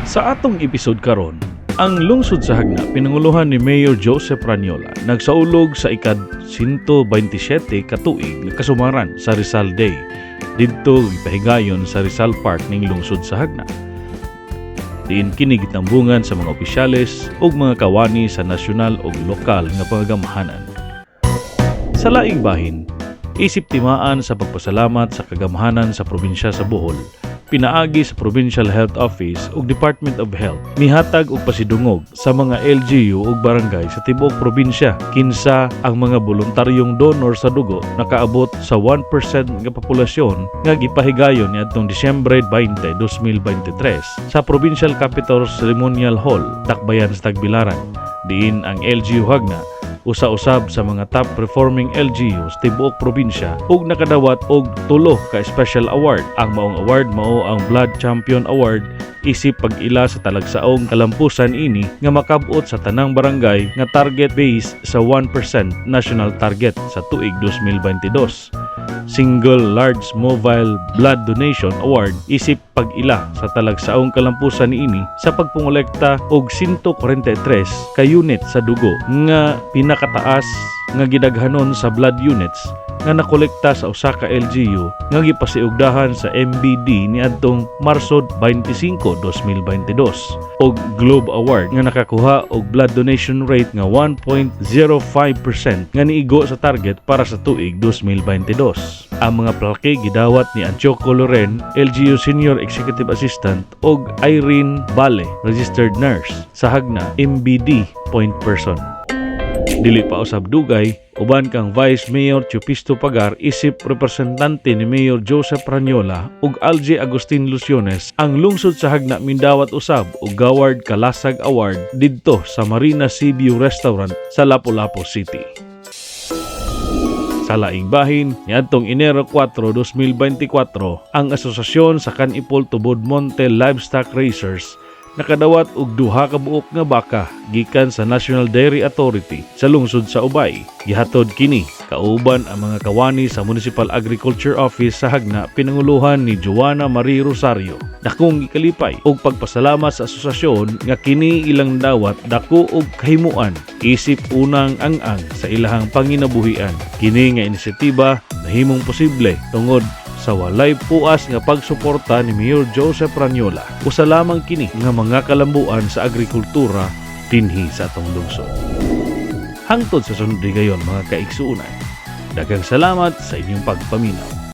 Sa atong episode karon, ang lungsod sa Hagna pinanguluhan ni Mayor Joseph Ranyola nagsaulog sa ikad-127 ka tuig nga kasumaran sa Rizal Day didto ipahigayon sa Rizal Park ning lungsod sa Hagna. Diin kini gitambungan sa mga opisyales ug mga kawani sa nasyonal ug lokal nga pagamahanan. Sa laing bahin, isip timaan sa pagpasalamat sa kagamahanan sa probinsya sa Bohol, pinaagi sa Provincial Health Office ug Department of Health mihatag og pasidungog sa mga LGU ug barangay sa tibuok probinsya kinsa ang mga voluntaryong donor sa dugo nakaabot sa 1% nga populasyon nga gipahigayon niadtong Disyembre 20, 2023 sa Provincial Capital Ceremonial Hall, Tacbayan sa Tagbilaran. Diin ang LGU Hagna usa-usab sa mga top performing LGUs tibuok probinsya ug nakadawat og 3 ka special award. Ang maong award mao ang Blood Champion Award isip pag-ila sa talagsaong kalampusan ini nga makab-ot sa tanang barangay nga target base sa 1% national target sa tuig 2022. Single Large Mobile Blood Donation Award isip pag-ila sa talagsaong kalampusan ini sa pagpungolekta og 143 ka unit sa dugo nga pinakataas nga gidaghanon sa blood units nga nakolekta sa usa ka LGU nga gipasiugdahan sa MBD niadtong Marso 25, 2022 og Globe Award nga nakakuha og blood donation rate nga 1.05% nga niigo sa target para sa tuig 2022. Ang mga plaque gidawat ni Antioco Loren, LGU Senior Executive Assistant og Irene Bale, Registered Nurse sa Hagna MBD point person. Dili pa usab dugay, uban kang Vice Mayor Chupisto Pagar isip representante ni Mayor Joseph Ranyola ug Algie Agustin Luciones ang lungsod sa Hagna mindawat usab og Gaward Kalasag Award didto sa Marina Seaview Restaurant sa Lapu-Lapu City. Sa laing bahin, niadtong Enero 4, 2024, ang Asosasyon sa Kanipol Tubod Monte Livestock Racers nakadawat og 2 ka buok nga baka gikan sa National Dairy Authority sa lungsod sa Ubay. Gihatod kini kauban ang mga kawani sa Municipal Agriculture Office sa Hagna pinanguluhan ni Joanna Marie Rosario. Dakong gikalipay og pagpasalamat sa asosasyon nga kini ilang dawat dako og kahimuan isip unang ang-ang sa ilahang panginabuhian. Kini nga inisyatiba nahimong posible tungod sa walay puas nga pagsuporta ni Mayor Joseph Ranyola. Usa lamang kini nga mga kalambuan sa agrikultura dinhi sa atong lungsod. Hangtod sa sunod gayon mga kaigsuunan. Daghang salamat sa inyong pagpaminaw.